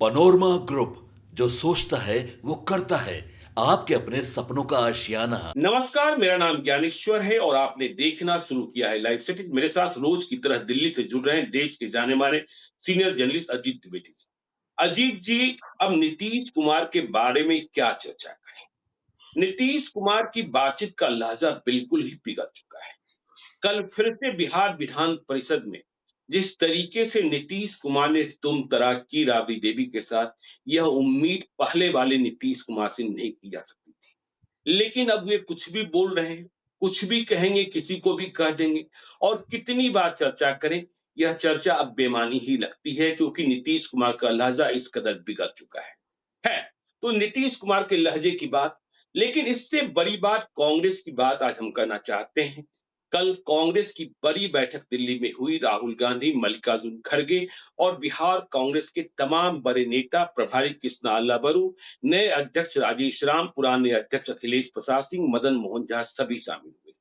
Panorama group, जो सोचता है वो करता है। आपके अपने सपनों का आशियाना। नमस्कार, मेरा नाम ज्ञानेश्वर है और आपने देखना शुरू किया है लाइव सेटिंग। मेरे साथ रोज की तरह दिल्ली से जुड़ रहे हैं देश के जाने माने सीनियर जर्नलिस्ट अजीत द्विवेदी जी। अजीत जी, अब नीतीश कुमार के बारे में क्या चर्चा करें? नीतीश कुमार की बातचीत का लहजा बिल्कुल ही बिगड़ चुका है। कल फिर से बिहार विधान परिषद में जिस तरीके से नीतीश कुमार ने तुम तराक की राबड़ी देवी के साथ, यह उम्मीद पहले वाले नीतीश कुमार से नहीं की जा सकती थी। लेकिन अब वे कुछ भी बोल रहे हैं, कुछ भी कहेंगे, किसी को भी कह देंगे और कितनी बार चर्चा करें, यह चर्चा अब बेमानी ही लगती है क्योंकि नीतीश कुमार का लहजा इस कदर बिगड़ चुका है। है, तो नीतीश कुमार के लहजे की बात, लेकिन इससे बड़ी बात कांग्रेस की बात आज हम करना चाहते हैं। कल कांग्रेस की बड़ी बैठक दिल्ली में हुई। राहुल गांधी, मल्लिकार्जुन खड़गे और बिहार कांग्रेस के तमाम बड़े नेता प्रभारी कृष्णा अल्लाबरू, नए अध्यक्ष राजेश राम, पुराने अध्यक्ष अखिलेश प्रसाद सिंह, मदन मोहन झा सभी शामिल हुए।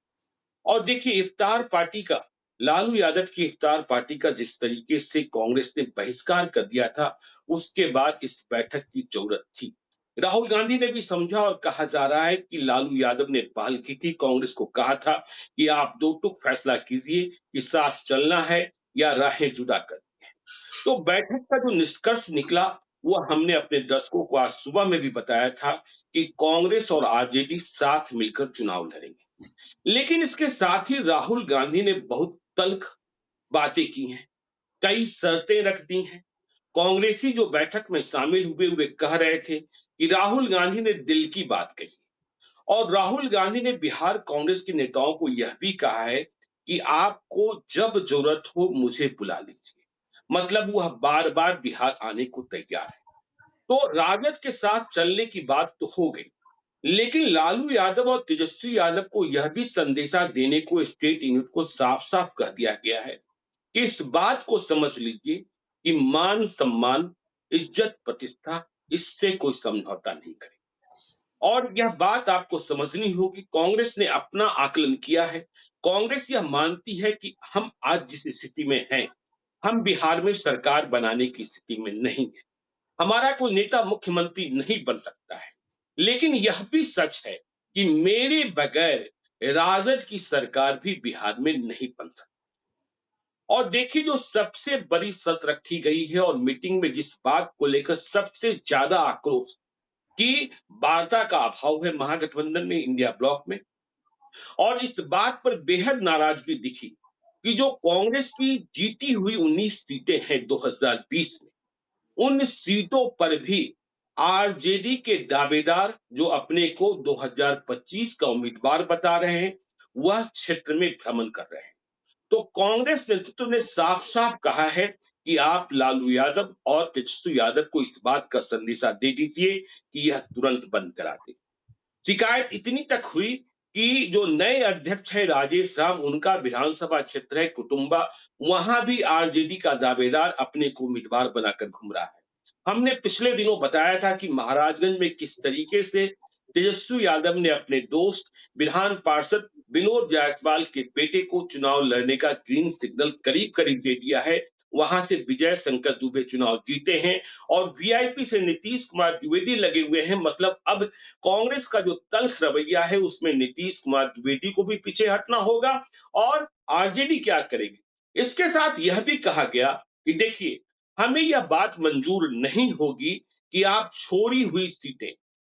और देखिए, इफ्तार पार्टी का, लालू यादव की इफ्तार पार्टी का जिस तरीके से कांग्रेस ने बहिष्कार कर दिया था, उसके बाद इस बैठक की जरूरत थी। राहुल गांधी ने भी समझा और कहा जा रहा है कि लालू यादव ने पहल की थी, कांग्रेस को कहा था कि आप दो टुक फैसला कीजिए कि साथ चलना है या राहें जुदा करनी है। तो बैठक का जो निष्कर्ष निकला, वो हमने अपने दर्शकों को आज सुबह में भी बताया था कि कांग्रेस और आरजेडी साथ मिलकर चुनाव लड़ेंगे। लेकिन इसके साथ ही राहुल गांधी ने बहुत तल्ख बातें की हैं, कई शर्तें रख दी हैं। कांग्रेसी जो बैठक में शामिल हुए हुए कह रहे थे कि राहुल गांधी ने दिल की बात कही और राहुल गांधी ने बिहार कांग्रेस के नेताओं को यह भी कहा है कि आपको जब जरूरत हो मुझे बुला लीजिए। मतलब वह बार बार बिहार आने को तैयार है। तो राजद के साथ चलने की बात तो हो गई, लेकिन लालू यादव और तेजस्वी यादव को यह भी संदेशा देने को स्टेट यूनिट को साफ साफ कह दिया गया है कि इस बात को समझ लीजिए कि मान सम्मान, इज्जत प्रतिष्ठा, इससे कोई समझौता नहीं करे। और यह बात आपको समझनी होगी, कांग्रेस ने अपना आकलन किया है। कांग्रेस यह मानती है कि हम आज जिस स्थिति में हैं, हम बिहार में सरकार बनाने की स्थिति में नहीं है। हमारा कोई नेता मुख्यमंत्री नहीं बन सकता है। लेकिन यह भी सच है कि मेरे बगैर राजद की सरकार भी बिहार में नहीं बन सकती। और देखिए, जो सबसे बड़ी शर्त रखी गई है और मीटिंग में जिस बात को लेकर सबसे ज्यादा आक्रोश की वार्ता का अभाव है महागठबंधन में, इंडिया ब्लॉक में। और इस बात पर बेहद नाराजगी दिखी कि जो कांग्रेस की जीती हुई 19 सीटें हैं 2020 में, उन सीटों पर भी आरजेडी के दावेदार जो अपने को 2025 का उम्मीदवार बता रहे हैं, वह क्षेत्र में भ्रमण कर रहे हैं। तो कांग्रेस नेतृत्व ने साफ साफ कहा है कि आप लालू यादव और तेजस्वी यादव को इस बात का संदेशा दे दीजिए कि यह तुरंत बंद करा दे। शिकायत इतनी तक हुई कि जो नए अध्यक्ष है राजेश राम, उनका विधानसभा क्षेत्र है कुटुंबा, वहां भी आरजेडी का दावेदार अपने को उम्मीदवार बनाकर घूम रहा है। हमने पिछले दिनों बताया था कि महाराजगंज में किस तरीके से तेजस्वी यादव ने अपने दोस्त विधान पार्षद विनोद जायसवाल के बेटे को चुनाव लड़ने का ग्रीन सिग्नल करीब करीब दे दिया है। वहां से विजय शंकर दुबे चुनाव जीते हैं और वीआईपी से नीतीश कुमार द्विवेदी लगे हुए हैं। मतलब अब कांग्रेस का जो तल्ख रवैया है, उसमें नीतीश कुमार द्विवेदी को भी पीछे हटना होगा। और आरजेडी क्या करेगी? इसके साथ यह भी कहा गया कि देखिए, हमें यह बात मंजूर नहीं होगी कि आप छोड़ी हुई सीटें,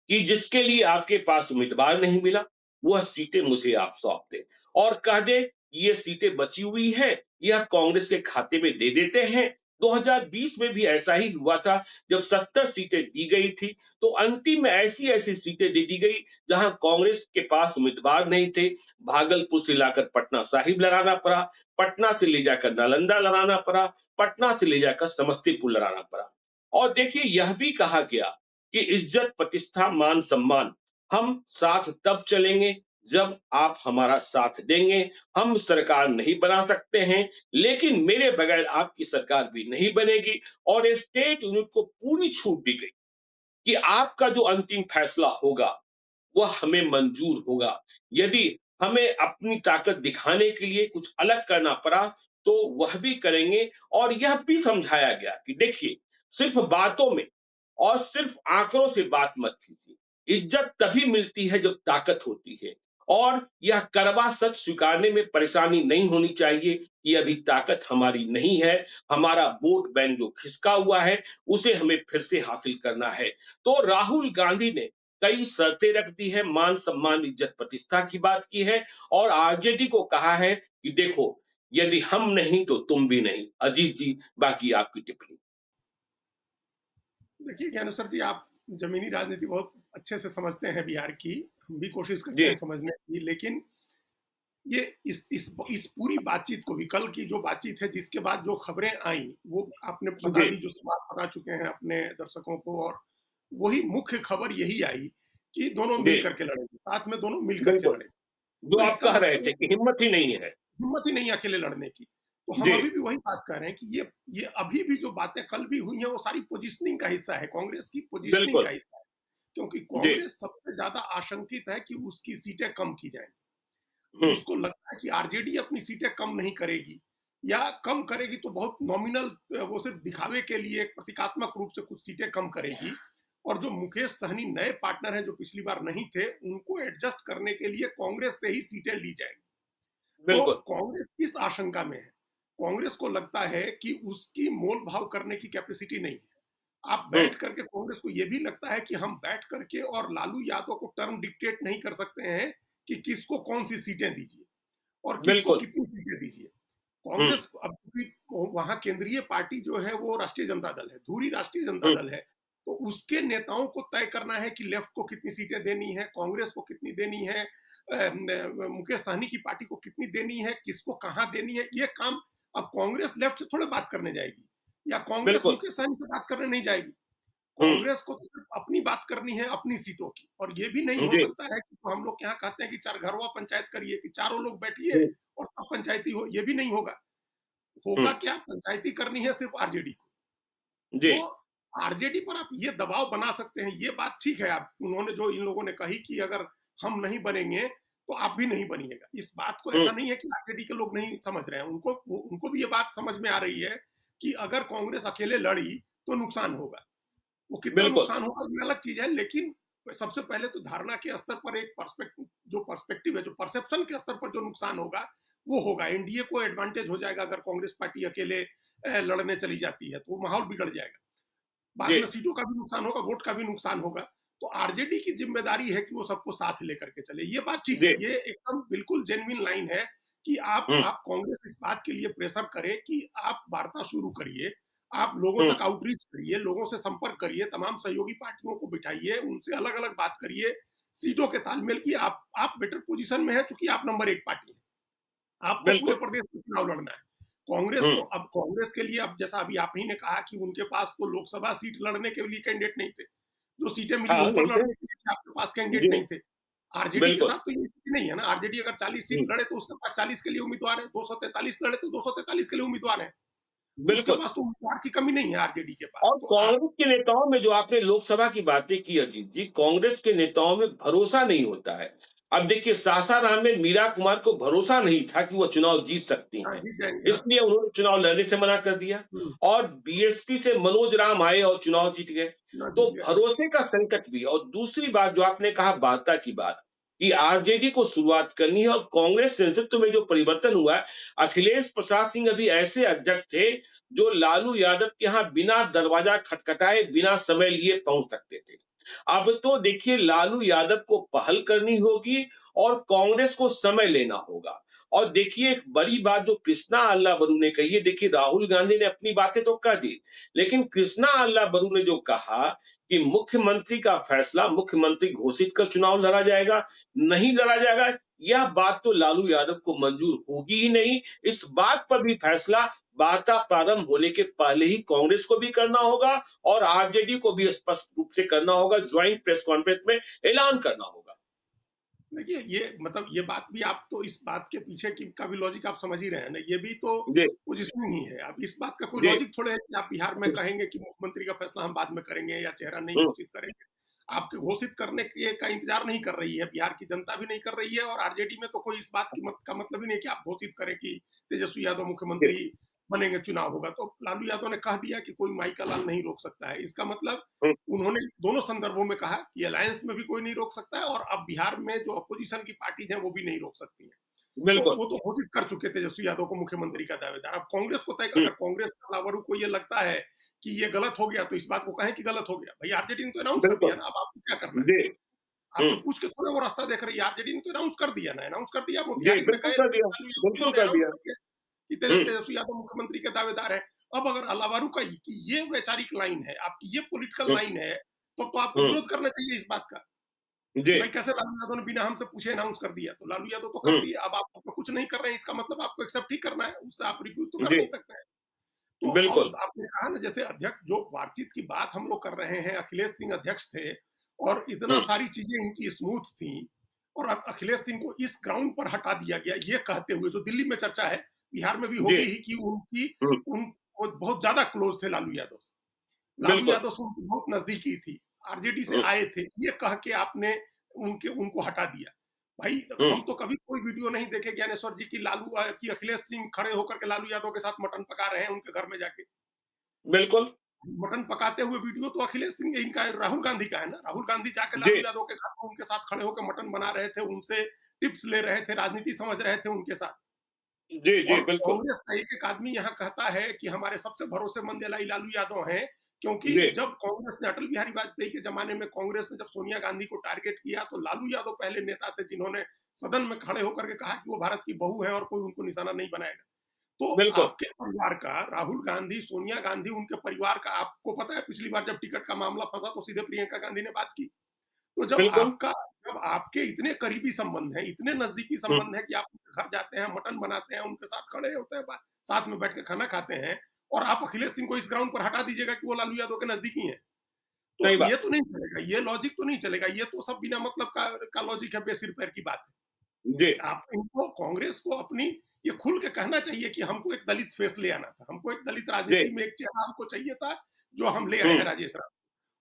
कि जिसके लिए आपके पास उम्मीदवार नहीं मिला, वह सीटें मुझे आप सौंप दें और कह दें कि ये सीटें बची हुई है, यह कांग्रेस के खाते में दे देते हैं। 2020 में भी ऐसा ही हुआ था। जब 70 सीटें दी गई थी, तो अंतिम में ऐसी ऐसी सीटें दे दी गई जहां कांग्रेस के पास उम्मीदवार नहीं थे। भागलपुर से लाकर पटना साहिब लड़ाना पड़ा, पटना से ले जाकर नालंदा लड़ाना पड़ा, पटना से ले जाकर समस्तीपुर लड़ाना पड़ा। और देखिए, यह भी कहा गया कि इज्जत प्रतिष्ठा मान सम्मान, हम साथ तब चलेंगे जब आप हमारा साथ देंगे। हम सरकार नहीं बना सकते हैं, लेकिन मेरे बगैर आपकी सरकार भी नहीं बनेगी। और स्टेट यूनिट को पूरी छूट दी गई कि आपका जो अंतिम फैसला होगा, वह हमें मंजूर होगा। यदि हमें अपनी ताकत दिखाने के लिए कुछ अलग करना पड़ा, तो वह भी करेंगे। और यह भी समझाया गया कि देखिए, सिर्फ बातों में और सिर्फ आंकड़ों से बात मत कीजिए। इज्जत तभी मिलती है जब ताकत होती है, और यह कड़वा सच स्वीकारने में परेशानी नहीं होनी चाहिए कि अभी ताकत हमारी नहीं है, हमारा वोट बैंक जो खिसका हुआ है, उसे हमें फिर से हासिल करना है। तो राहुल गांधी ने कई शर्तें रख दी है, मान सम्मान इज्जत प्रतिष्ठा की बात की है, और आरजेडी को कहा है कि देखो, यदि हम नहीं तो तुम भी नहीं। अजीत जी, बाकी आपकी टिप्पणी। देखिए ज्ञानेश्वर जी, आप जमीनी राजनीति बहुत अच्छे से समझते हैं बिहार की। हम भी कोशिश करते जी। हैं समझने की, लेकिन ये इस पूरी बातचीत को भी, कल की जो बातचीत है जिसके बाद जो खबरें आई वो आपने बता जी। दी, जो सवाल बता चुके हैं अपने दर्शकों को। और वही मुख्य खबर यही आई कि दोनों जी। मिल करके लड़ेंगे, साथ में दोनों मिल करके बिल्कुल। लड़ेंगे। जो तो आप इसका कह रहे मतलब थे है कि हिम्मत ही नहीं है। हिम्मत ही नहीं है अकेले लड़ने की। तो हम जी। अभी भी वही बात कर रहे हैं कि ये अभी भी जो बातें कल भी हुई हैं वो सारी पोजिशनिंग का हिस्सा है, कांग्रेस की पोजिशनिंग का बिल्कुल। हिस्सा है। क्योंकि जी। कांग्रेस सबसे ज्यादा आशंकित है कि उसकी सीटें कम की जाएंगी। हुँ। उसको लगता है कि आरजेडी अपनी सीटें कम नहीं करेगी, या कम करेगी तो बहुत नॉमिनल, वो सिर्फ दिखावे के लिए एक प्रतीकात्मक रूप से कुछ सीटें कम करेगी। और जो मुकेश सहनी नए पार्टनर हैं जो पिछली बार नहीं थे, उनको एडजस्ट करने के लिए कांग्रेस से ही सीटें ली जाएंगी। तो बिल्कुल। कांग्रेस किस आशंका में है? कांग्रेस को लगता है कि उसकी मोल भाव करने की कैपेसिटी नहीं है। आप हुँ। बैठ करके, कांग्रेस को यह भी लगता है कि हम बैठ करके और लालू यादव को टर्म डिक्टेट नहीं कर सकते हैं कि किसको कौन सी सीटें दीजिए और किसको बिल्कुल। कितनी सीटें दीजिए। हुँ। कांग्रेस अब चूंकि वहां केंद्रीय पार्टी जो है वो राष्ट्रीय जनता दल है, धुरी राष्ट्रीय जनता हुँ। दल है। तो उसके नेताओं को तय करना है कि लेफ्ट को कितनी सीटें देनी है, कांग्रेस को कितनी देनी है, मुकेश सहनी की पार्टी को कितनी देनी है, किसको कहां देनी है, ये काम अब कांग्रेस लेफ्ट से थोड़े बात करने जाएगी, या कांग्रेस बिल्कुल। मुकेश सहनी से बात करने नहीं जाएगी। हुँ। कांग्रेस को तो सिर्फ अपनी बात करनी है, अपनी सीटों की। और ये भी नहीं हो जी। सकता है कि तो हम लोग यहाँ कहते हैं कि चार घरवा पंचायत करिए, कि चारों लोग बैठिए हुँ। और तब पंचायती हो, ये भी नहीं होगा। हुँ। होगा क्या, पंचायती करनी है सिर्फ आरजेडी को। जी। तो आरजेडी पर आप ये दबाव बना सकते हैं, ये बात ठीक है। आप, उन्होंने जो इन लोगों ने कही कि अगर हम नहीं बनेंगे तो आप भी नहीं बनिएगा, इस बात को हुँ। ऐसा नहीं है कि आरजेडी के लोग नहीं समझ रहे हैं। उनको भी ये बात समझ में आ रही है कि अगर कांग्रेस अकेले लड़ी तो नुकसान होगा। वो कितना बिल्कुल। नुकसान होगा ये अलग चीज है, लेकिन सबसे पहले तो धारणा के स्तर पर एक पर्सपेक्टिव है, जो परसेप्शन के स्तर पर जो नुकसान होगा वो होगा। एनडीए को एडवांटेज हो जाएगा अगर कांग्रेस पार्टी अकेले लड़ने चली जाती है, तो वो माहौल बिगड़ जाएगा। बाद जी। में सीटों का भी नुकसान होगा, वोट का भी नुकसान होगा। तो आरजेडी की जिम्मेदारी है कि वो सबको साथ लेकर के चले। ये बात ठीक जी। है, ये एकदम बिल्कुल जेन्युइन लाइन है कि हुँ। आप कांग्रेस इस बात के लिए प्रेशर करे कि आप वार्ता शुरू करिए, आप लोगों हुँ। तक आउटरीच करिए, लोगों से संपर्क करिए, तमाम सहयोगी पार्टियों को बिठाइए, उनसे अलग अलग बात करिए, सीटों के तालमेल की। आप बेटर पोजीशन में है, चूंकि आप नंबर 1 पार्टी है, आपको पूरे बिल्कुल। प्रदेश में चुनाव लड़ना है। कांग्रेस हुँ। को, अब कांग्रेस के लिए, अब जैसा अभी आप ही ने कहा कि उनके पास तो लोकसभा सीट लड़ने के लिए कैंडिडेट नहीं थे, जो सीटें मिली हाँ, उन पर नहीं थे। लड़ने के लिए आपके पास कैंडिडेट जी। नहीं थे। आरजेडी के बिल्कुल। साथ तो ये स्थिति नहीं है ना। आरजेडी अगर 40 सीट हुँ। लड़े तो उसके पास 40 के लिए उम्मीदवार है, 243 लड़े तो 243 के लिए उम्मीदवार है। उसके बिल्कुल। पास तो उम्मीदवार की कमी नहीं है आरजेडी के पास। और तो आप, कांग्रेस के नेताओं में जो आपने लोकसभा की बातें की अजीत जी, कांग्रेस के नेताओं में भरोसा नहीं होता है। अब देखिए, सासाराम में मीरा कुमार को भरोसा नहीं था कि वो चुनाव जीत सकती हाँ, हैं, जीत जाएंगे, हाँ। इसलिए उन्होंने चुनाव लड़ने से मना कर दिया। हम्म, और बीएसपी से मनोज राम आए और चुनाव जीत गए। ना तो जीत गए, हाँ। भरोसे का संकट भी। और दूसरी बात जो आपने कहा वार्ता की बात, कि आरजेडी को शुरुआत करनी है, और कांग्रेस नेतृत्व में जो परिवर्तन हुआ है, अखिलेश प्रसाद सिंह अभी ऐसे अध्यक्ष थे जो लालू यादव के यहाँ बिना दरवाजा खटखटाए, बिना समय लिए पहुंच सकते थे। अब तो देखिए, लालू यादव को पहल करनी होगी और कांग्रेस को समय लेना होगा। और देखिए, एक बड़ी बात जो कृष्णा अल्लाबरू ने कही है, देखिए राहुल गांधी ने अपनी बातें तो कह दी, लेकिन कृष्णा अल्लाबरू ने जो कहा कि मुख्यमंत्री का फैसला मुख्यमंत्री घोषित कर चुनाव लड़ा जाएगा, नहीं लड़ा जाएगा, यह बात तो लालू यादव को मंजूर होगी ही नहीं। इस बात पर भी फैसला वार्ता प्रारंभ होने के पहले ही कांग्रेस को भी करना होगा और आरजेडी को भी स्पष्ट रूप से करना होगा, ज्वाइंट प्रेस कॉन्फ्रेंस में ऐलान करना होगा। देखिए, ये मतलब ये बात भी, आप तो इस बात के पीछे की का भी लॉजिक आप समझ ही रहे हैं ना। ये भी तो जी। पोजीशनिंग ही है। अब इस बात का कोई जी। लॉजिक थोड़े है कि आप बिहार में कहेंगे कि मुख्यमंत्री का फैसला हम बाद में करेंगे या चेहरा नहीं हम्म। घोषित करेंगे। आपके घोषित करने के का इंतजार नहीं कर रही है, बिहार की जनता भी नहीं कर रही है। और आरजेडी में तो कोई इस बात का मतलब ही नहीं कि आप घोषित करें कि तेजस्वी यादव जी। मुख्यमंत्री बनेंगे, चुनाव होगा। तो लालू यादव ने कह दिया कि कोई माई का लाल नहीं रोक सकता है। इसका मतलब हम्म, उन्होंने दोनों संदर्भों में कहा कि अलायंस में भी कोई नहीं रोक सकता है और अब बिहार में जो अपोजिशन की पार्टीज हैं वो भी नहीं रोक सकती हैं। तो बिल्कुल। वो तो घोषित कर चुके थे तेजस्वी यादव को मुख्यमंत्री का दावेदार। अब कांग्रेस को तय, हम्म, अगर कांग्रेस के अलावरू को ये लगता है कि ये गलत हो गया तो इस बात को कहें कि गलत हो गया। भाई आरजेडी ने तो अनाउंस कर दिया बिल्कुल। ना, अब आपको क्या करना है? जी। आपसे हम्म, पूछ के थोड़ा वो रास्ता देख रही है। आरजेडी ने तो अनाउंस कर दिया ना, अनाउंस कर दिया जी, मोतिहारी में बिल्कुल गए कर दिया। लालू यादव बिल्कुल ने कर अनाउंस दिया। कर दिया कि हम्म, तेजस्वी यादव मुख्यमंत्री के दावेदार है। अब अगर अलावारू का कि ये वैचारिक लाइन है, आपकी ये पॉलिटिकल हम्म, लाइन है, तो आपको हम्म, विरोध करना चाहिए इस बात का जी। कि भाई कैसे लालू यादव ने बिना हमसे पूछे अनाउंस कर दिया। तो लालू यादव तो कर हम्म, दिए, अब आप तो कुछ नहीं कर रहे हैं, इसका मतलब आपको एक्सेप्ट ही करना है, उससे आप रिफ्यूज तो कर जी, नहीं सकते हैं। तो और बिल्कुल। आपने कहा ना, जैसे अध्यक्ष जो बातचीत की बात हम लोग कर रहे हैं, अखिलेश सिंह अध्यक्ष थे और इतना हम्म, सारी चीजें इनकी स्मूथ थी और अखिलेश सिंह को इस ग्राउंड पर हटा दिया गया, ये कहते हुए, जो दिल्ली में चर्चा है, बिहार में भी जी। होगी ही, कि उनकी हम्म, उन वो बहुत ज्यादा क्लोज थे लालू यादव से। लालू बिल्कुल। यादव से उनकी बहुत नजदीकी थी, आरजेडी से हम्म, आए थे, ये कह के आपने उनको हटा दिया। भाई हम्म, हम तो कभी कोई वीडियो नहीं देखे ज्ञानेश्वर जी की की अखिलेश सिंह खड़े होकर के लालू यादव के साथ मटन पका रहे हैं उनके घर में जाके। बिल्कुल। मटन पकाते हुए वीडियो तो अखिलेश सिंह इनका राहुल गांधी का है ना। राहुल गांधी जाके जी, लालू यादव के घर में उनके साथ खड़े होकर मटन बना रहे थे, उनसे टिप्स ले रहे थे, राजनीति समझ रहे थे उनके साथ। जी, जी, और बिल्कुल। कांग्रेस का एक आदमी यहाँ कहता है कि हमारे सबसे भरोसेमंद एलआई लालू यादव हैं, क्योंकि जी, जब कांग्रेस ने अटल बिहारी वाजपेयी के जमाने में कांग्रेस ने जब सोनिया गांधी को टारगेट किया, तो लालू यादव पहले नेता थे जिन्होंने सदन में खड़े होकर के कहा कि वो भारत की बहू है और कोई उनको निशाना नहीं बनाएगा। तो बिल्कुल। आपके परिवार का, राहुल गांधी, सोनिया गांधी, उनके परिवार का, आपको पता है पिछली बार जब टिकट का मामला फंसा तो सीधे प्रियंका गांधी ने बात की। तो बिल्कुल। जब आपके इतने करीबी संबंध हैं, इतने नजदीकी हम्म, संबंध हैं कि आप उनके घर जाते हैं, मटन बनाते हैं, उनके साथ खड़े होते हैं, साथ में बैठ के खाना खाते हैं, और आप अखिलेश सिंह को इस ग्राउंड पर हटा दीजिएगा कि वो लालू यादव के नजदीकी हैं। तो सही ये बात। तो नहीं चलेगा, ये लॉजिक तो नहीं चलेगा, ये तो सब बिना मतलब का लॉजिक है, बेसिर पैर की बात जी, है। आप इनको, कांग्रेस को अपनी ये खुल के कहना चाहिए कि हमको एक दलित फेस ले आना था, हमको एक दलित जी। राजनीति में एक चेहरा हमको चाहिए था, जो हम ले आए हैं, हम्म, राजेश राम।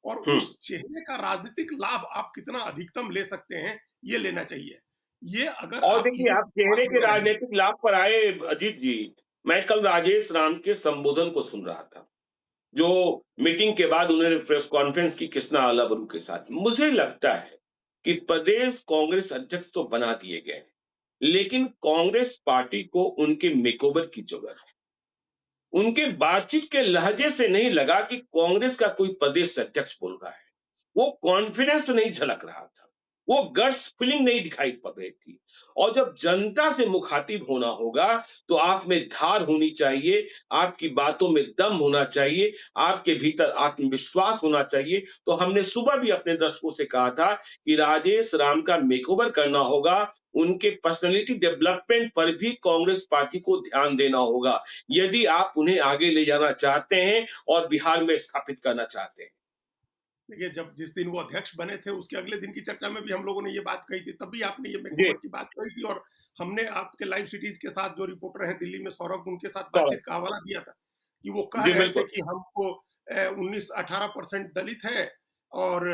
और हम्म, उस चेहरे का राजनीतिक लाभ आप कितना अधिकतम ले सकते हैं, ये लेना चाहिए। ये अगर और आप देखिए, इसी आप चेहरे बात के में रहेंगे। राजनीतिक लाभ पर आए अजीत जी, मैं कल राजेश राम के संबोधन को सुन रहा था, जो मीटिंग के बाद उन्होंने प्रेस कॉन्फ्रेंस की कृष्णा अलाबरू के साथ। मुझे लगता है कि प्रदेश कांग्रेस अध्यक्ष तो बना दिए गए हैं, लेकिन कांग्रेस पार्टी को उनके मेकओवर की जरूरत है। उनके बातचीत के लहजे से नहीं लगा कि कांग्रेस का कोई प्रदेश अध्यक्ष बोल रहा है। वो कॉन्फिडेंस नहीं झलक रहा था, वो गट्स फीलिंग नहीं दिखाई पड़ रही थी। और जब जनता से मुखातिब होना होगा, तो आप में धार होनी चाहिए, आपकी बातों में दम होना चाहिए, आपके भीतर आत्मविश्वास होना चाहिए। तो हमने सुबह भी अपने दर्शकों से कहा था कि राजेश राम का मेकओवर करना होगा, उनके पर्सनैलिटी डेवलपमेंट पर भी कांग्रेस पार्टी को ध्यान देना होगा, यदि आप उन्हें आगे ले जाना चाहते हैं और बिहार में स्थापित करना चाहते हैं। देखिए, जब जिस दिन वो अध्यक्ष बने थे, उसके अगले दिन की चर्चा में भी हम लोगों ने ये बात कही थी, तब भी आपने ये जी, मेकओवर की बात कही थी, और हमने आपके लाइव सिटीज के साथ जो रिपोर्टर हैं दिल्ली में, सौरभ, उनके साथ सौरभ। बातचीत का हवाला दिया था कि वो कह जी, रहे थे बिल्कुल। कि हमको 19-18% दलित है और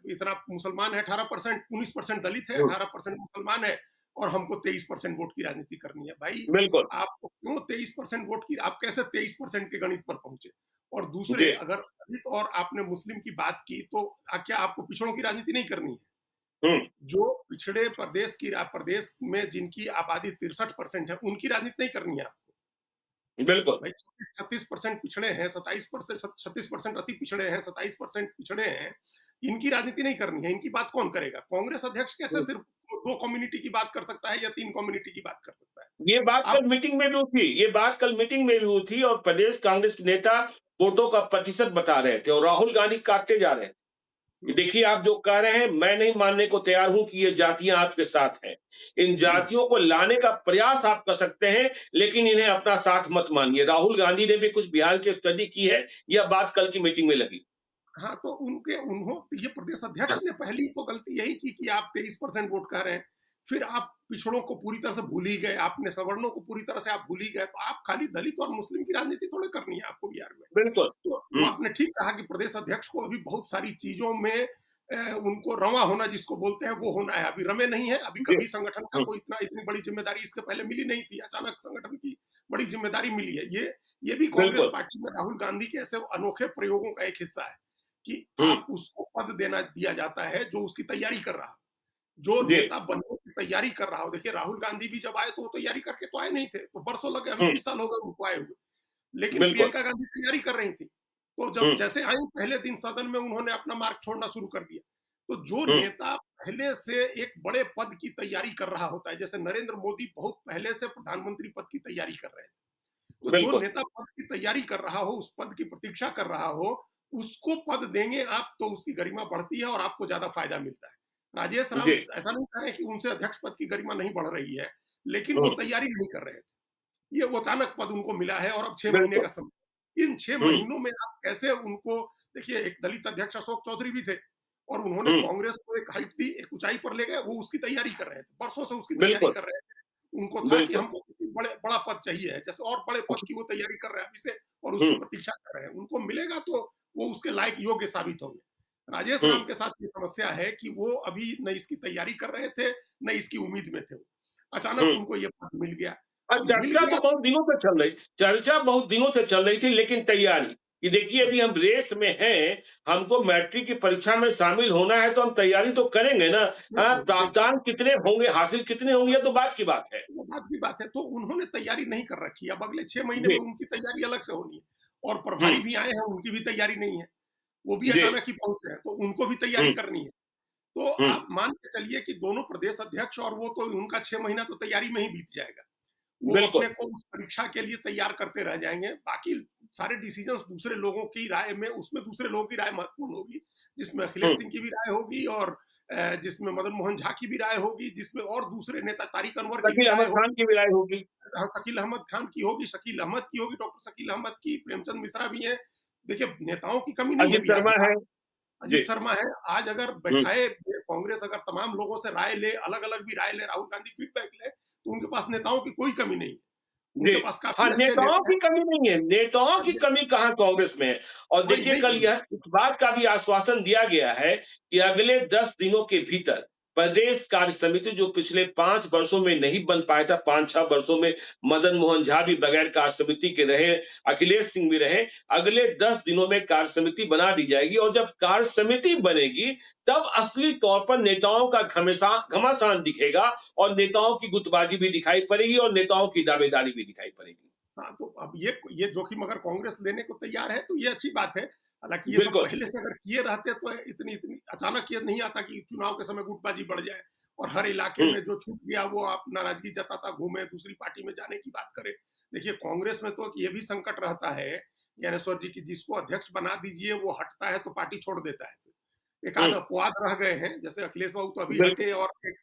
इतना मुसलमान है, 18%, 19% दलित है, हुँ, 18% मुसलमान है, और हमको 23% वोट की राजनीति करनी है। भाई बिल्कुल। आपको क्यों 23% वोट की, आप कैसे 23% के गणित पर पहुंचे? और दूसरे, जी, अगर दलित और आपने मुस्लिम की बात की, तो क्या आपको पिछड़ों की राजनीति नहीं करनी है? हुँ, जो पिछड़े प्रदेश में जिनकी आबादी 63% है, उनकी राजनीति नहीं करनी है आपको। बिल्कुल। भाई 36% पिछड़े हैं, 36% अति पिछड़े हैं, 27% पिछड़े हैं, इनकी राजनीति नहीं करनी है। इनकी बात कौन करेगा? कांग्रेस अध्यक्ष कैसे हुँ, सिर्फ 2 कम्युनिटी की बात कर सकता है या 3 कम्युनिटी की बात कर सकता है? ये बात आप कल मीटिंग में भी उठी, ये बात कल मीटिंग में भी उठी और प्रदेश कांग्रेस के नेता वोटों का प्रतिशत बता रहे थे और राहुल गांधी काटते जा रहे थे। देखिए, आप जो कह रहे हैं, मैं नहीं मानने को तैयार हूं कि ये जातियां आपके साथ हैं। इन जातियों को लाने का प्रयास आप कर सकते हैं, लेकिन इन्हें अपना साथ मत मानिए। राहुल गांधी ने भी कुछ बिहार की स्टडी की है, यह बात कल की मीटिंग में लगी। हाँ, तो ये प्रदेश अध्यक्ष ने पहली तो गलती यही की कि आप 23% वोट कह रहे हैं। फिर आप पिछड़ों को पूरी तरह से भूल ही गए, आपने सवर्णों को पूरी तरह से आप भूल ही गए, तो आप खाली दलित और मुस्लिम की राजनीति थोड़ी करनी है आपको बिहार में। बिल्कुल। तो वो हुँ, आपने ठीक कहा कि प्रदेश अध्यक्ष को अभी बहुत सारी चीजों में उनको रवा होना जिसको बोलते हैं वो होना है। अभी रमे नहीं है, अभी जी। कभी संगठन का हुँ, कोई इतनी बड़ी जिम्मेदारी इसके पहले मिली नहीं थी, अचानक संगठन की बड़ी जिम्मेदारी मिली है। ये भी कांग्रेस बिल्कुल। पार्टी में राहुल गांधी के ऐसे अनोखे प्रयोगों का एक हिस्सा है कि हुँ, आप उसको पद दिया जाता है जो उसकी तैयारी कर रहा हो, जो जी। नेता बनने की तैयारी कर रहा हो। देखिए राहुल गांधी भी जब आए तो वो तैयारी करके तो आए नहीं थे, तो बरसों लगे, अभी हुँ, 20 साल हो गए उनको आए हुए। लेकिन बिल्कुल। प्रियंका गांधी तैयारी कर रही थी, तो जब हुँ, जैसे आई पहले दिन सदन में उन्होंने अपना मार्ग छोड़ना शुरू कर दिया। तो जो हुँ, नेता पहले से एक बड़े पद की तैयारी कर रहा होता है, जैसे नरेंद्र मोदी बहुत पहले से प्रधानमंत्री पद की तैयारी कर रहे थे, तो जो बिल्कुल। नेता पद की तैयारी कर रहा हो, उस पद की प्रतीक्षा कर रहा हो, उसको पद देंगे आप तो उसकी गरिमा बढ़ती है और आपको ज्यादा फायदा मिलता है। राजेश राम जी। ऐसा नहीं कह रहे कि उनसे अध्यक्ष पद की गरिमा नहीं बढ़ रही है, लेकिन वो हुँ, तैयारी नहीं कर रहे थे। ये वो अचानक पद उनको मिला है और अब 6 महीने बिल्कुल। का समय। इन 6 हुँ, महीनों में आप कैसे उनको, देखिए एक दलित अध्यक्ष अशोक चौधरी भी थे और उन्होंने हुँ, कांग्रेस को एक हाइट दी, एक ऊंचाई पर ले गए, वो उसकी तैयारी कर रहे थे, बरसों से उसकी तैयारी बिल्कुल, कर रहे थे। उनको था कि बिल्कुल। हमको किसी बड़ा पद चाहिए है, जैसे और बड़े पद की वो तैयारी कर रहे हैं अभी से और उसकी हुँ, प्रतीक्षा कर रहे हैं। उनको मिलेगा तो वो उसके लायक योग्य साबित होंगे। राजेश हुँ। राम के साथ ये समस्या है कि वो अभी न इसकी तैयारी कर रहे थे, न इसकी उम्मीद में थे वो। अचानक हुँ। उनको ये पद मिल गया। और अब मिल चर्चा गया तो बहुत दिनों से चल रही चर्चा बहुत दिनों से चल रही थी, लेकिन तैयारी कि देखिए अभी हम रेस में हैं, हमको मैट्रिक की परीक्षा में शामिल होना है तो हम तैयारी तो करेंगे ना। हाँ, बिल्कुल, बिल्कुल। प्रावधान कितने होंगे, हासिल कितने होंगे, ये तो बात की बात है। वो बात की बात है, तो उन्होंने तैयारी नहीं कर रखी है। अब अगले 6 महीने जी। में उनकी तैयारी अलग से होनी है और हुँ, प्रभारी भी आए हैं, उनकी भी तैयारी नहीं है। वो भी जी। अचानक ही पहुँचे हैं, तो उनको भी तैयारी हुँ, करनी है। तो हुँ, आप मान के चलिए कि दोनों प्रदेश अध्यक्ष और वो तो उनका 6 महीना तो तैयारी में ही बीत जाएगा। वो अपने बिल्कुल। को उस परीक्षा के लिए तैयार करते रह जाएँगे। बाकी सारे डिसीजंस दूसरे लोगों की राय में, उसमें दूसरे लोगों की राय महत्वपूर्ण होगी, जिसमें अखिलेश हुँ, सिंह की भी राय होगी और जिसमें मदन मोहन झा की भी राय होगी, जिसमें और दूसरे नेता तारिक अनवर की भी शकील राय अहमद खान होगी। की भी राय होगी। हाँ, शकील अहमद खान की होगी, शकील अहमद की होगी, डॉक्टर शकील अहमद की, प्रेमचंद मिश्रा भी हैं। देखिए, नेताओं की कमी नहीं है अजीत बिहार शर्मा में। है। जी। अजीत शर्मा है, आज अगर हुँ, बैठाए कांग्रेस अगर तमाम लोगों से राय ले, अलग-अलग भी राय ले, राहुल गांधी फीडबैक ले, तो उनके पास नेताओं की कोई कमी नहीं है। जी। उनके पास हाँ, काफ़ी अच्छे नेताओं नेता हैं। की कमी नहीं है, नेताओं की कमी कहाँ कांग्रेस में है। और वही देखिए नहीं कल कमी। यह इस बात का भी आश्वासन दिया गया है कि अगले 10 दिनों के भीतर प्रदेश कार्य समिति जो पिछले 5 वर्षों में नहीं बन पाया था, 5-6 वर्षों में मदन मोहन झा भी बगैर कार्य समिति के रहे, अखिलेश सिंह भी रहे, अगले 10 दिनों में कार्य समिति बना दी जाएगी और जब कार्य समिति बनेगी, तब असली तौर पर नेताओं का घमासान दिखेगा और नेताओं की गुटबाजी भी दिखाई पड़ेगी और नेताओं की दावेदारी भी दिखाई पड़ेगी। हाँ, तो अब ये जोखिम अगर कांग्रेस लेने को तैयार है तो ये अच्छी बात है। हालाँकि ये सब बिल्कुल। पहले से अगर किए रहते तो इतनी इतनी अचानक ये नहीं आता कि चुनाव के समय गुटबाजी बढ़ जाए और हर इलाके हुँ, में जो छूट गया वो आप नाराज़गी जताता घूमे, दूसरी पार्टी में जाने की बात करे। देखिए कांग्रेस में तो ये भी संकट रहता है ज्ञानेश्वर जी, कि जिसको अध्यक्ष बना दीजिए वो हटता है तो पार्टी छोड़ देता है। एक हुँ, आध अपवाद रह गए हैं, जैसे अखिलेश बाबू तो अभी बिल्कुल। हटे और एक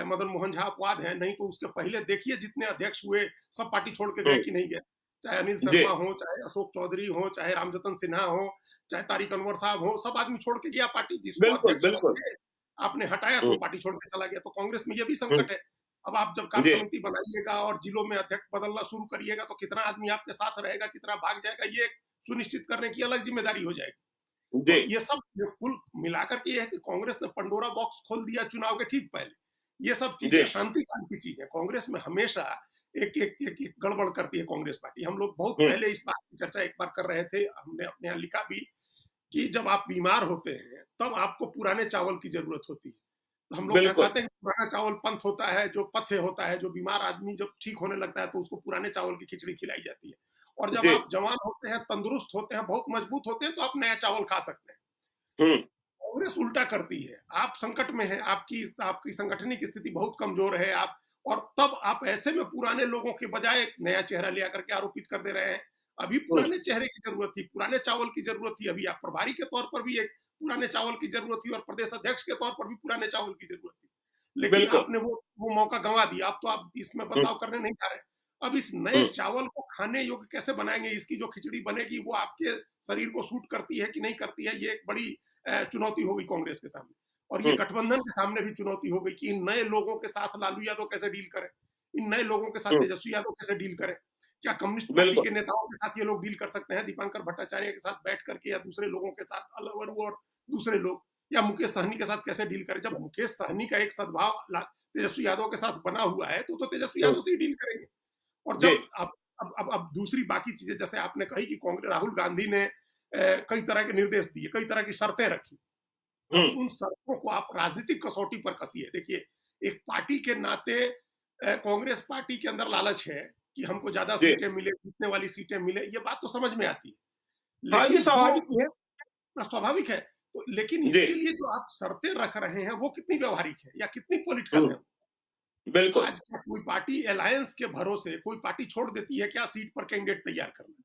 मदन मोहन झा अपवाद हैं, नहीं तो उसके पहले देखिए जितने अध्यक्ष हुए सब पार्टी छोड़ के हुँ, गए कि नहीं गए। चाहे अनिल जी, शर्मा हो, चाहे अशोक चौधरी हो, चाहे रामजतन सिन्हा हो, चाहे तारिक अनवर साहब हो, सब आदमी छोड़ के गया पार्टी। जिसको बिल्कुल, अध्यक्ष बिल्कुल। रखे, आपने हटाया तो हुँ, पार्टी छोड़ के चला गया। तो कांग्रेस में ये भी हुँ, संकट है। अब आप जब कार्य जी, समिति बनाइएगा और जिलों में अध्यक्ष बदलना शुरू करिएगा तो कितना आदमी आपके साथ रहेगा, कितना भाग जाएगा, ये सुनिश्चित करने की अलग जिम्मेदारी हो जाएगी। जी, तो ये सब ये कुल मिलाकर के ये है कि कांग्रेस ने पंडोरा बॉक्स खोल दिया चुनाव के ठीक पहले। ये सब जी, चीजें शांति काल की चीज है। कांग्रेस में हमेशा एक गड़बड़ करती है कांग्रेस पार्टी। हम लोग बहुत हुँ, पहले इस बात की चर्चा एक बार कर रहे थे, हमने अपने यहाँ लिखा भी कि जब आप बीमार होते हैं तब आपको पुराने चावल की जरूरत होती है। तो हम लोग क्या बिल्कुल। कहते हैं कि पुराना चावल पंथ होता है, जो पथ्य होता है, जो बीमार आदमी जब ठीक होने लगता है तो उसको पुराने चावल की खिचड़ी खिलाई जाती है। और जब जी, आप जवान होते हैं, तंदुरुस्त होते हैं, बहुत मजबूत होते हैं तो आप नया चावल खा सकते हैं। हुँ, कांग्रेस उल्टा करती है। आप संकट में हैं, आपकी आपकी संगठनिक स्थिति बहुत कमजोर है, आप और तब आप ऐसे में पुराने लोगों के बजाय एक नया चेहरा ले आकर के आरोपित कर दे रहे हैं। अभी हुँ, पुराने चेहरे की जरूरत थी, पुराने चावल की जरूरत थी। अभी आप प्रभारी के तौर पर भी एक पुराने चावल की जरूरत थी और प्रदेश अध्यक्ष के तौर पर भी पुराने चावल की जरूरत थी। लेकिन बिल्कुल। आपने वो मौका गंवा दिया। अब तो आप इसमें हुँ, बदलाव करने नहीं जा रहे। अब इस नए हुँ, चावल को खाने योग्य कैसे बनाएँगे? इसकी जो खिचड़ी बनेगी वो आपके शरीर को सूट करती है कि नहीं करती है? ये एक बड़ी चुनौती होगी कांग्रेस के सामने। और ये हुँ, गठबंधन के सामने भी चुनौती हो गई कि इन नए लोगों के साथ लालू यादव कैसे डील करें? इन नए लोगों के साथ हुँ, तेजस्वी यादव कैसे डील करें? क्या कम्युनिस्ट पार्टी बिल्कुल। के नेताओं के साथ ये लोग डील कर सकते हैं? दीपांकर भट्टाचार्य के साथ बैठ कर के या दूसरे लोगों के साथ अलवर और दूसरे लोग? या मुकेश सहनी के साथ कैसे डील करें। जब मुकेश सहनी का एक सद्भाव तेजस्वी यादव के साथ बना हुआ है तो तेजस्वी यादव से ही डील करेंगे। और जी जब अब दूसरी बाकी चीजें जैसे आपने कही कि कांग्रेस राहुल गांधी ने कई तरह के निर्देश दिए, कई तरह की शर्तें रखी। अब उन शर्तों को आप राजनीतिक कसौटी पर कसिए। देखिए, एक पार्टी के नाते कांग्रेस पार्टी के अंदर लालच है कि हमको ज्यादा जी सीटें मिले, जीतने वाली सीटें मिले, ये बात तो समझ में आती है। हाँ, ये लेकिन जो स्वाभाविक ही है। स्वाभाविक है, तो लेकिन जी इसके लिए जो आप शर्तें रख रहे हैं वो कितनी व्यवहारिक है या कितनी पॉलिटिकल हम्म, है। बिल्कुल। आज क्या कोई पार्टी अलायंस के भरोसे कोई पार्टी छोड़ देती है क्या सीट पर कैंडिडेट तैयार करना।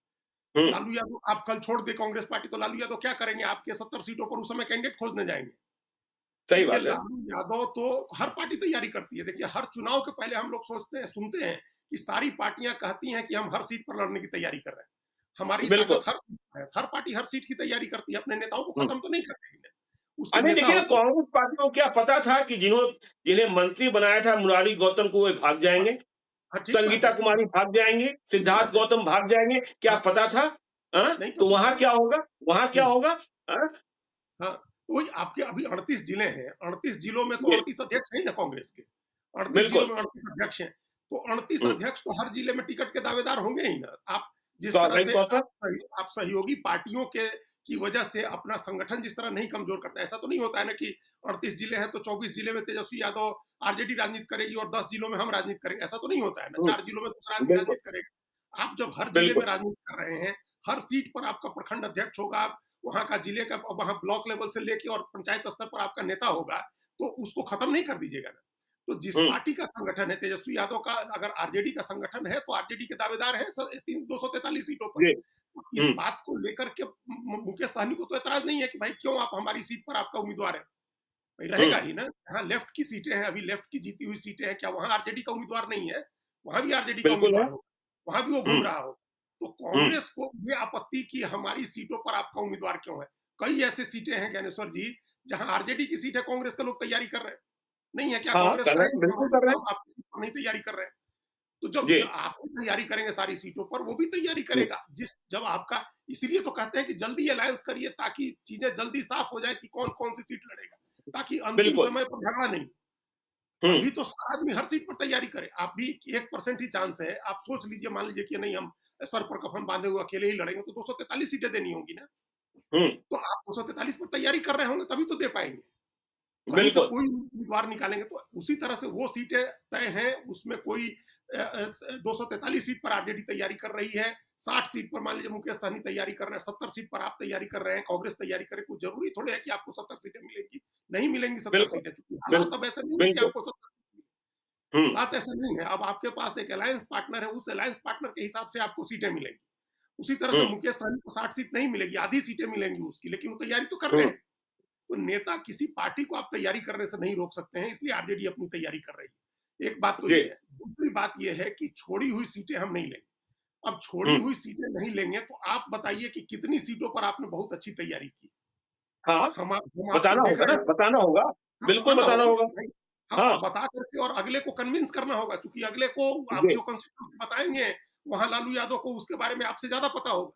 हम्म, लालू यादव आप कल छोड़ दे कांग्रेस पार्टी तो लालू यादव क्या करेंगे, आपके 70 सीटों पर उस समय कैंडिडेट खोजने जाएंगे। सही देखिए, बात है। लालू यादव तो हर पार्टी तैयारी करती है। देखिए, हर चुनाव के पहले हम लोग सोचते हैं, सुनते हैं कि सारी पार्टियां कहती हैं कि हम हर सीट पर लड़ने की तैयारी कर रहे हैं, हमारी बिल्कुल। ताकत हर सीट पर है। हर पार्टी हर सीट की तैयारी करती है, अपने नेताओं को हम्म। खत्म तो नहीं कर देगी। उसके अरे नेता देखिए ना, होते कांग्रेस पार्टी को क्या पता था कि जिन्हें मंत्री बनाया था मुरारी गौतम को, वे भाग हैं। जाएंगे, हाँ, ठीक बात संगीता है, कुमारी भाग जाएंगे, ठीक सिद्धार्थ बात है। गौतम भाग जाएंगे, क्या हाँ, पता था? नहीं तो पता वहां था। क्या होगा, वहां क्या हम्म, होगा? हाँ? हाँ, तो वही आपके अभी 38 जिले हैं, 38 जिलों में तो जी 38 अध्यक्ष हैं ना कांग्रेस के, 38 जिलों बिल्कुल। में 38 अध्यक्ष हैं। तो 38 हम्म, अध्यक्ष तो हर जिले में टिकट के दावेदार होंगे ही ना। आप जिस तरह स्वाभाविक से तौर पर। आप सहयोगी पार्टियों के की वजह से अपना संगठन जिस तरह नहीं कमजोर करते, ऐसा तो नहीं होता है ना कि 38 जिले हैं तो 24 जिले में तेजस्वी यादव आरजेडी राजनीति करेगी और 10 जिलों में हम राजनीति करेंगे, ऐसा तो नहीं होता है ना। 4 जिलों में दूसरा आदमी बिल्कुल राजनीति करेगा। आप जब हर जिले में बिल्कुल। राजनीति कर रहे हैं, हर सीट पर आपका प्रखंड अध्यक्ष होगा, वहां का जिले का, वहां ब्लॉक लेवल से लेके और पंचायत स्तर पर आपका नेता होगा, तो उसको खत्म नहीं कर दीजिएगा ना। तो जिस हम्म, पार्टी का संगठन है, तेजस्वी यादव का अगर आरजेडी का संगठन है तो आरजेडी के दावेदार हैं 243 सीटों पर। जी तो इस हम्म, बात को लेकर के मुकेश सहनी को तो एतराज नहीं है कि भाई क्यों आप हमारी सीट पर आपका उम्मीदवार है, भाई रहेगा हम्म, ही ना। यहाँ लेफ्ट की सीटें हैं, अभी लेफ्ट की जीती हुई सीटें हैं, क्या वहां आरजेडी का उम्मीदवार नहीं है? वहां भी आरजेडी का बिल्कुल है। उम्मीदवार हो, वहां भी वो घूम हम्म, रहा हो। तो हम्म, कांग्रेस को ये आपत्ति कि हमारी सीटों पर आपका उम्मीदवार क्यों है। कई ऐसे सीटें हैं ज्ञानेश्वर जी जहां आरजेडी की सीट है, कांग्रेस के लोग तैयारी कर रहे हैं। नहीं है क्या हाँ हाँ, कांग्रेस कर का रहे है हैं, कि बिल्कुल कर रहे हम आपकी सीट पर नहीं तैयारी कर रहे हैं। तो हैं। जब जी आप भी तैयारी करेंगे सारी सीटों पर, वो भी तैयारी करेगा। जिस जब आपका, इसीलिए तो कहते हैं कि जल्दी अलायंस करिए ताकि चीजें जल्दी साफ हो जाए कि कौन कौन सी सीट लड़ेगा, ताकि अंतिम बिल्कुल। समय पर झगड़ा नहीं। हम्म, अभी तो आदमी हर सीट पर तैयारी करे। आप भी 1% ही चांस है, आप सोच लीजिए, मान लीजिए कि नहीं हम सर पर कफन बांधे हुए अकेले ही लड़ेंगे, तो 243 सीटें देनी होंगी ना। हम्म, तो आप 243 पर तैयारी कर रहे होंगे तभी तो दे पाएंगे। कहीं से बिल्कुल। कोई उम्मीदवार निकालेंगे तो उसी तरह से वो सीटें तय हैं, उसमें कोई 243 सीट पर आरजेडी तैयारी कर रही है, 60 सीट पर मान लीजिए मुकेश सहनी तैयारी कर रहे हैं, 70 सीट पर आप तैयारी कर रहे हैं, कांग्रेस तैयारी करे। कोई जरूरी थोड़े है कि आपको 70 सीटें मिलेंगी, नहीं मिलेंगी 70 बिल्कुल सीटें, क्योंकि हालात बिल्कुल अब ऐसे नहीं है कि बिल्कुल। आपको 70 हम्म, हालात ऐसे नहीं है। अब आपके पास एक अलायंस पार्टनर है, उस अलायंस पार्टनर के हिसाब से आपको सीटें मिलेंगी। उसी तरह से हम्म, मुकेश सहनी को 60 सीट नहीं मिलेगी, आधी सीटें मिलेंगी उसकी, लेकिन वो तैयारी तो कर रहे हम्म, हैं। तो नेता किसी पार्टी को आप तैयारी करने से नहीं रोक सकते हैं, इसलिए आरजेडी अपनी तैयारी कर रही है। एक बात तो जी ये है। दूसरी बात ये है कि छोड़ी हुई सीटें हम नहीं लेंगे। अब छोड़ी हम्म, हुई सीटें नहीं लेंगे तो आप बताइए कि कितनी सीटों पर आपने बहुत अच्छी तैयारी की। हाँ, हम आपको बताना देख होगा रहे ना, हैं। बताना होगा। हाँ, बिल्कुल बताना बताना होगा होगा। भाई। हाँ, हाँ और बता करके और अगले को कन्विंस करना होगा, क्योंकि अगले को आप जी जो कंस्टिट्यूंसी बताएंगे, वहां लालू यादव को उसके बारे में आपसे ज्यादा पता होगा।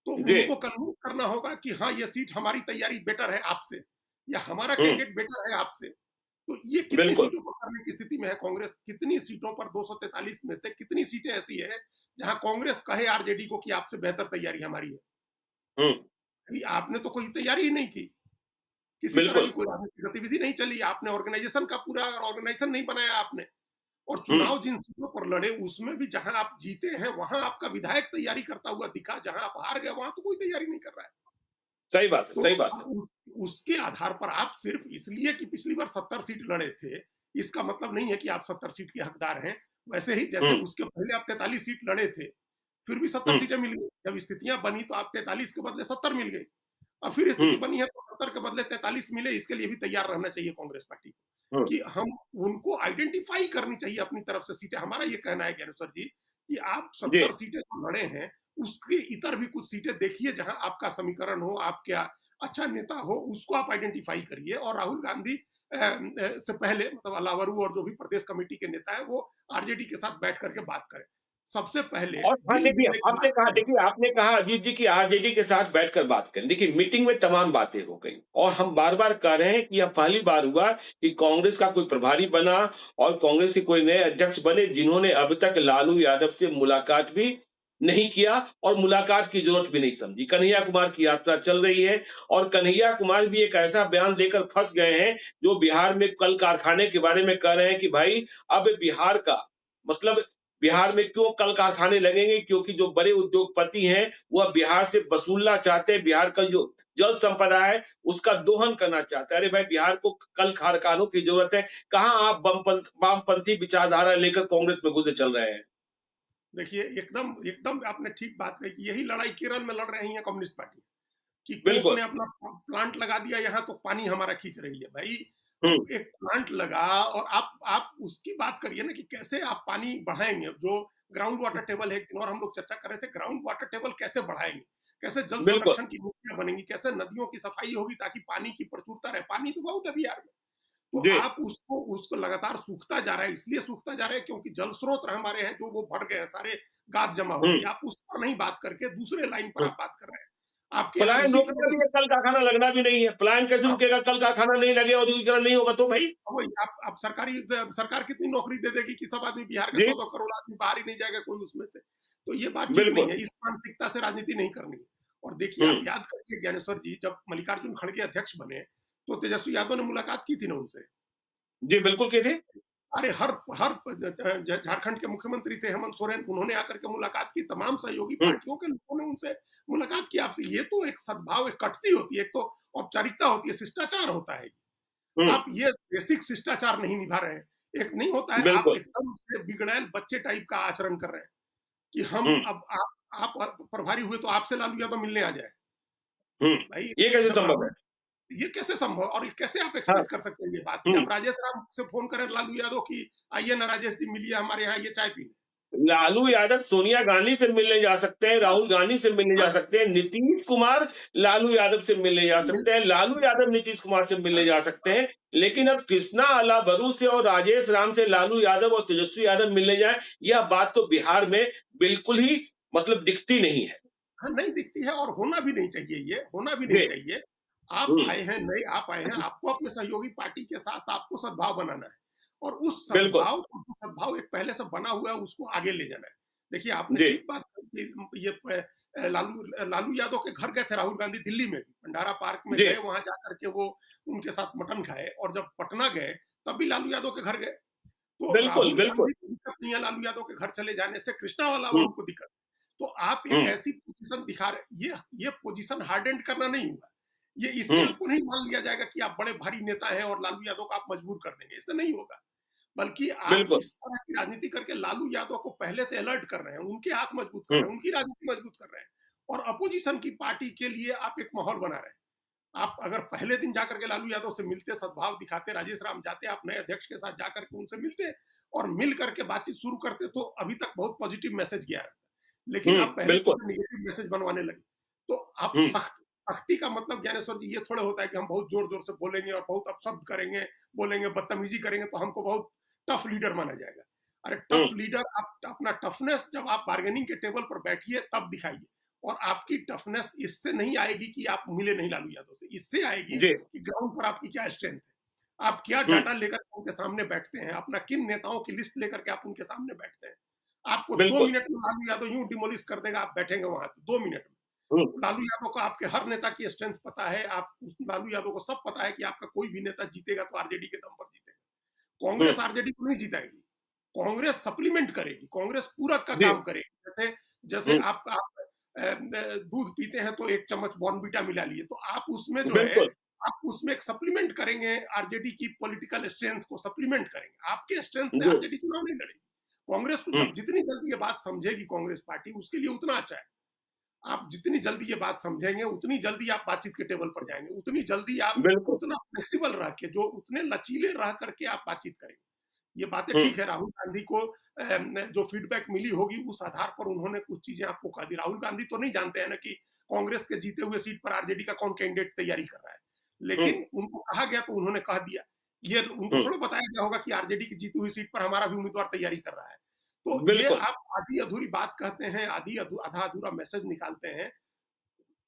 तो जी उनको कन्विंस करना होगा कि हाँ, ये सीट हमारी तैयारी बेटर है आपसे, या हमारा हम्म, कैंडिडेट बेटर है आपसे। तो ये कितनी बिल्कुल। सीटों पर करने की स्थिति में है कांग्रेस, कितनी सीटों पर 243 में से कितनी सीटें ऐसी है जहां कांग्रेस कहे आरजेडी को कि आपसे बेहतर तैयारी हमारी है। हम्म, भाई, आपने तो कोई तैयारी ही नहीं की, किसी तरह की बिल्कुल। कोई राजनीतिक गतिविधि नहीं चली, आपने ऑर्गेनाइजेशन का पूरा ऑर्गेनाइजेशन नहीं बनाया आपने। और हम्म, चुनाव जिन सीटों पर लड़े उसमें भी जहां आप जीते हैं वहां आपका विधायक तैयारी करता हुआ दिखा, जहां आप हार गए वहां तो कोई तैयारी नहीं कर रहा है। सही बात है, तो सही बात है। अब उसके आधार पर आप सिर्फ इसलिए कि पिछली बार 70 सीट लड़े थे, इसका मतलब नहीं है कि आप 70 सीट के हकदार हैं। वैसे ही जैसे हम्म, उसके पहले आप 43 सीट लड़े थे, फिर भी 70 हम्म, सीटें मिल गई। जब स्थितियां बनी तो आप 43 के बदले 70 मिल गई। अब फिर स्थिति हम्म, बनी है तो 70 के बदले 43 मिले, इसके लिए भी तैयार रहना चाहिए कांग्रेस पार्टी को, हम्म, कि हम उनको आइडेंटिफाई करनी चाहिए अपनी तरफ से सीटें। हमारा ये कहना है ज्ञानेश्वर जी कि आप जी 70 सीटें जो लड़े हैं, उसके इतर भी कुछ सीटें देखिए जहां आपका समीकरण हो, आपका अच्छा नेता हो, उसको आप आइडेंटिफाई करिए। और राहुल गांधी से पहले, मतलब अलावरू और जो भी प्रदेश कमेटी के नेता है, वो आरजेडी के साथ बैठ करके बात करें। सबसे पहले और हाँ, दिल देखिए मिलने की आपने बात कहा, करें। देखिए आपने कहा अजीत जी कि आरजेडी के साथ बैठकर बात करें। देखिए मीटिंग में तमाम बातें हो गई और हम बार-बार कह रहे हैं कि यह पहली बार हुआ कि कांग्रेस का कोई प्रभारी बना और कांग्रेस के कोई नए अध्यक्ष बने जिन्होंने अब तक लालू यादव से मुलाकात भी नहीं किया और मुलाकात की जरूरत भी नहीं समझी। कन्हैया कुमार की यात्रा चल रही है और कन्हैया कुमार भी एक ऐसा बयान देकर फँस गए हैं जो बिहार में कल कारखाने के बारे में कह रहे हैं कि भाई अब बिहार का मतलब बिहार में क्यों कल कारखाने लगेंगे? क्योंकि जो बड़े उद्योगपति हैं, वह बिहार से वसूलना चाहते हैं, बिहार का जो जल संपदा है, उसका दोहन करना चाहते हैं। अरे भाई बिहार को कल कारखानों की ज़रूरत है, कहाँ आप वामपंथी विचारधारा लेकर कांग्रेस में घुसे चल रहे हैं? देखिए, एकदम एकदम आपने ठीक बात कही कि यही लड़ाई केरल में लड़ रही है कम्युनिस्ट पार्टी कि कोक बिल्कुल। ने अपना प्लांट लगा दिया यहाँ तो पानी हमारा खींच रही है भाई। हुँ, अब एक प्लांट लगा और आप उसकी बात करिए ना कि कैसे आप पानी बढ़ाएंगे। जो ग्राउंड वाटर टेबल है, एक दिन और हम लोग चर्चा कर रहे थे, ग्राउंड वाटर टेबल कैसे बढ़ाएंगे, कैसे जल बिल्कुल। संरक्षण की नीतियां बनेंगी, कैसे नदियों की सफाई होगी ताकि पानी की प्रचुरता रहे। पानी तो बहुत है बिहार में, तो जी, आप उसको उसको लगातार सूखता जा रहा है, इसलिए सूखता जा रहा है क्योंकि जल स्रोत हमारे हैं जो वो बढ़ गए हैं, सारे गाद जमा हो हुँ, गई। आप उस पर नहीं बात करके दूसरे लाइन पर हुँ। आप बात कर रहे हैं। आपके यहाँ पलायन उसी की रोकना वजह भी है, से कल कारखाना लगना भी नहीं है। पलायन कैसे आप रुकेगा? कल कारखाना नहीं लगे, औद्योगीकरण नहीं होगा तो भई? वही आप सरकार कितनी नौकरी दे देगी कि सब आदमी, बिहार का जी, 14 करोड़ आदमी बाहर ही नहीं जाएगा कोई उसमें से। तो ये बात ठीक नहीं बिल्कुल। है, इस मानसिकता से राजनीति नहीं करनी है। और देखिए, हुँ, आप याद करिए ज्ञानेश्वर जी, जब मल्लिकार्जुन खड़गे अध्यक्ष बने, तो तेजस्वी यादव ने मुलाकात की थी ना उनसे। जी बिल्कुल किए थे। अरे हर हर झारखंड के मुख्यमंत्री थे हेमंत सोरेन, उन्होंने आकर के मुलाकात की, तमाम सहयोगी हुँ, पार्टियों के लोगों ने उनसे मुलाकात की आपसे। ये तो एक सद्भाव, एक कटसी होती है, एक तो औपचारिकता होती है, शिष्टाचार होता है। हुँ, आप ये बेसिक शिष्टाचार नहीं निभा रहे हैं। एक नहीं होता है, आप बिल्कुल। एकदम से बिगड़ैल बच्चे टाइप का आचरण कर रहे हैं कि हम हुँ, अब आप प्रभारी हुए तो आपसे लालू यादव मिलने आ जाए। हुँ। भाई, ये कैसे जब संभव राहुल, है? ये कैसे संभव और ये कैसे आप हाँ, एक्सपेक्ट कर सकते हैं ये बात कि हुँ। आप राजेश राम से फोन करें लालू यादव की, आइए ना राजेश जी मिलिए हमारे यहाँ, ये चाय पीने। लालू यादव सोनिया गांधी से मिलने जा सकते हैं, हाँ, राहुल गांधी से मिलने जा हाँ, सकते हैं, नीतीश कुमार लालू यादव से मिलने जा मिल- सकते हैं, लालू यादव नीतीश कुमार से मिलने हाँ, जा सकते हैं, लेकिन अब कृष्णा अलाबरू से और राजेश राम से लालू यादव और तेजस्वी यादव मिलने जाए, यह बात तो बिहार में बिल्कुल ही मतलब दिखती नहीं है। हाँ, नहीं दिखती है और होना भी नहीं चाहिए, ये होना भी नहीं जी, चाहिए। आप हुँ, आए हैं, नए आप आए हैं, आपको अपने सहयोगी पार्टी के साथ आपको सद्भाव बनाना है और उस बिल्कुल, सद्भाव को, जो सद्भाव एक पहले से बना हुआ है, उसको आगे ले जाना है। देखिए, आपने जी, ठीक बात कही कि ये लालू लालू यादव के घर गए थे राहुल गांधी, दिल्ली में भी भंडारा पार्क में जी, गए, वहां जाकर के वो उनके साथ मटन खाए, और जब पटना गए तब भी लालू यादव के घर गए। तो बिल्कुल, राहुल बिल्कुल, गांधी को दिक्कत नहीं है लालू यादव के घर चले जाने से, कृष्णा वाला हुँ, को दिक्कत। तो आप हुँ, एक ऐसी पोजीशन दिखा रहे, ये पोजीशन हार्डेंड करना नहीं हुआ। ये इससे हुँ, आपको नहीं मान लिया जाएगा कि आप बड़े भारी नेता हैं और लालू यादव को आप मजबूर कर देंगे, इससे नहीं होगा। बल्कि आप बिल्कुल, इस तरह की राजनीति करके लालू यादव को पहले से अलर्ट कर रहे हैं, उनके हाथ मजबूत कर हुँ, रहे हैं, उनकी राजनीति मजबूत कर रहे हैं और अपोजिशन की पार्टी के लिए आप एक माहौल बना रहे हैं। आप अगर पहले दिन जाकर के लालू यादव से मिलते, सद्भाव दिखाते, राजेश राम जाते, आप नए अध्यक्ष के साथ जाकर के उनसे मिलते और मिल करके बातचीत शुरू करते, तो अभी तक बहुत पॉजिटिव मैसेज गया रहता। लेकिन हुँ, आप पहले दिन बिल्कुल, से नेगेटिव मैसेज बनवाने लगे, तो आप हुँ, सख्ती का मतलब ज्ञानेश्वर जी ये थोड़े होता है कि हम बहुत जोर जोर से बोलेंगे और बहुत अपशब्द करेंगे, बोलेंगे, बदतमीजी करेंगे तो हमको बहुत टफ लीडर माना जाएगा। अरे हुँ, टफ लीडर, आप अपना टफनेस जब आप बार्गेनिंग के टेबल पर बैठिए तब दिखाइए। और आपकी टफनेस इससे नहीं आएगी कि आप मिले नहीं लालू यादव से, इससे आएगी जी, कि ग्राउंड पर आपकी क्या स्ट्रेंथ है, आप क्या हुँ, डाटा लेकर के उनके सामने बैठते हैं, अपना किन नेताओं की लिस्ट लेकर के आप उनके सामने बैठते हैं। आपको 2 बिल्कुल, मिनट में लालू यादव यूँ डिमोलिश कर देगा, आप बैठेंगे वहाँ पे 2 मिनट में। हुँ, लालू यादव को आपके हर नेता की स्ट्रेंथ पता है, आप उस लालू यादव को सब पता है कि आपका कोई भी नेता जीतेगा तो आरजेडी के दम पर जीतेगा। हुँ, कांग्रेस आरजेडी को नहीं जिताएगी, कांग्रेस सप्लीमेंट करेगी, कांग्रेस पूरक का जी, काम करेगी। जैसे जैसे हुँ, आप दूध पीते हैं तो एक चम्मच बॉर्नविटा मिला लिए, तो आप उसमें जो है, बिल्कुल, आप उसमें एक सप्लीमेंट करेंगे, आरजेडी की पॉलिटिकल स्ट्रेंथ को सप्लीमेंट करेंगे। आपके स्ट्रेंथ से जी, आरजेडी चुनाव नहीं लड़ेगी। कांग्रेस को हुँ, जब जितनी जल्दी ये बात समझेगी कांग्रेस पार्टी, उसके लिए उतना अच्छा है। आप जितनी जल्दी ये बात समझेंगे, उतनी जल्दी आप बातचीत के टेबल पर जाएँगे, उतनी जल्दी आप बिल्कुल, उतना फ्लेक्सिबल रह के, जो उतने लचीले रह करके आप बातचीत करेंगे। ये बातें हुँ, ठीक है, राहुल गांधी को जो फीडबैक मिली होगी उस आधार पर उन्होंने कुछ चीजें आपको कह दी। राहुल गांधी तो नहीं जानते हैं ना कि कांग्रेस के जीते हुए सीट पर आरजेडी का कौन कैंडिडेट तैयारी कर रहा है। हुँ, लेकिन उनको कहा गया तो उन्होंने कह दिया। ये उनको हुँ, थोड़ा बताया गया होगा कि आरजेडी की जीती हुई सीट पर हमारा भी उम्मीदवार तैयारी कर रहा है। तो ये बिल्कुल। आप आधी अधूरी बात कहते हैं, आधा अधूरा मैसेज निकालते हैं।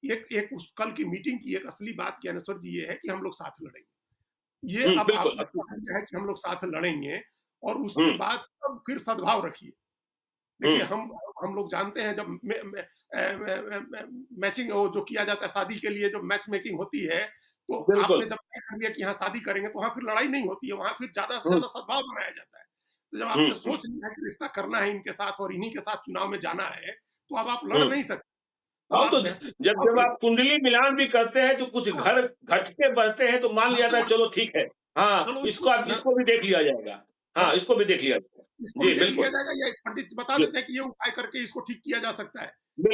एक एक उस कल की मीटिंग की एक असली बात ज्ञानेश्वर जी ये है कि हम लोग साथ लड़ेंगे। ये अब बिल्कुल। आपने कह दिया है कि हम लोग साथ लड़ेंगे और उसके हुँ, बाद तब फिर सद्भाव रखिए। हुँ, देखिए हम लोग जानते हैं जब मैचिंग वो जो किया जाता है शादी के लिए जो मैच मेकिंग होती है, तो आपने बिल्कुल। जब तय कर लिया कि यहाँ शादी करेंगे तो वहाँ फिर लड़ाई नहीं होती है, वहाँ फिर ज़्यादा से हुँ, ज़्यादा सद्भाव बनाया जाता है। तो जब हुँ, आपने हुँ, सोच लिया है कि रिश्ता करना है इनके साथ और इन्हीं के साथ चुनाव में जाना है, तो अब आप लड़ हुँ। नहीं सकते। अब हाँ, आप तो बेहतर जब सद्भाव जब करिए। आप कुंडली मिलान भी करते हैं तो कुछ हाँ, घर घटके बढ़ते हैं तो मान लिया जाता है हाँ, चलो ठीक है। हाँ, चलो इसको अब हाँ, इसको भी देख लिया जाएगा। हाँ, हाँ। इसको भी देख लिया जाएगा। इसको भी जी, देख लिया बिल्कुल। जाएगा या एक पंडित बता जी, देते हैं कि ये उपाय करके इसको ठीक किया जा सकता है।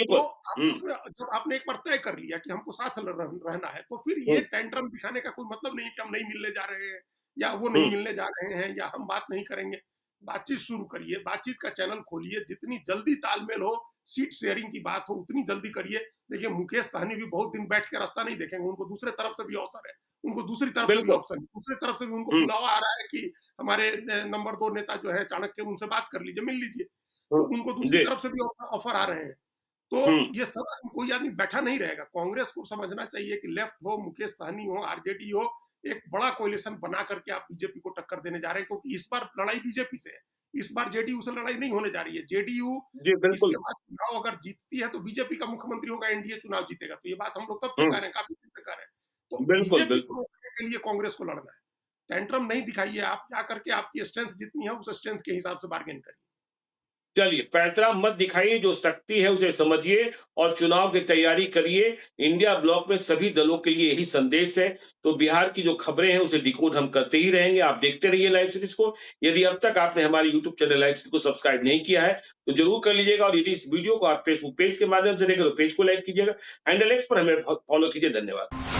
तो बिल्कुल। हुँ, आपस में जब आपने एक बार तय कर लिया कि हमको साथ रहना है, तो फिर हुँ, ये टेंट्रम दिखाने का कोई मतलब नहीं है कि हम नहीं मिलने जा रहे हैं या वो हुँ, नहीं मिलने जा रहे हैं या हम बात नहीं करेंगे। बातचीत शुरू करिए, बातचीत का चैनल खोलिए, जितनी जल्दी तालमेल हो, सीट शेयरिंग की बात हो, उतनी जल्दी करिए। देखिए मुकेश सहनी भी बहुत दिन बैठ के रास्ता नहीं देखेंगे, उनको दूसरे तरफ से भी अवसर है, उनको दूसरी तरफ से भी बिल्कुल। ऑप्शन है, दूसरी तरफ से भी उनको हुँ, बुलावा आ रहा है कि हमारे नंबर 2 नेता जो है चाणक्य उनसे बात कर लीजिए, मिल लीजिए। हुँ, तो उनको दूसरी जी, तरफ से भी ऑफर आ रहे हैं। तो हुँ, ये सब कोई आदमी बैठा नहीं रहेगा। कांग्रेस को समझना चाहिए कि लेफ्ट हो, मुकेश सहनी हो, आरजेडी हो, एक बड़ा कोalition बना करके आप बीजेपी को टक्कर देने जा रहे हैं क्योंकि इस बार लड़ाई बीजेपी से है। इस बार जेडीयू से लड़ाई नहीं होने जा रही है। जेडीयू जी, बिल्कुल। इसके बाद चुनाव अगर जीतती है तो बीजेपी का मुख्यमंत्री होगा, एनडीए चुनाव जीतेगा। तो ये बात हम लोग तब से हुँ, कह रहे हैं, काफी दिन से कह रहे हैं। तो बिल्कुल, बीजेपी बिल्कुल। को रोकने के लिए कांग्रेस को लड़ना है। टेंट्रम नहीं दिखाइए, आप जा करके आपकी स्ट्रेंथ जितनी है उस स्ट्रेंथ के हिसाब से बार्गेन करिए। चलिए, पैंतरा मत दिखाइए, जो शक्ति है उसे समझिए और चुनाव की तैयारी करिए। इंडिया ब्लॉक में सभी दलों के लिए यही संदेश है। तो बिहार की जो खबरें हैं उसे डिकोड हम करते ही रहेंगे। आप देखते रहिए लाइव सीरीज़ को। यदि अब तक आपने हमारे यूट्यूब चैनल लाइव सीरीज़ को सब्सक्राइब नहीं किया है, तो ज़रूर कर लीजिएगा और यदि इस वीडियो को आप फेसबुक पेज के माध्यम से देखें तो पेज को लाइक कीजिएगा। हैंडल एक्स पर हमें फॉलो कीजिए। धन्यवाद।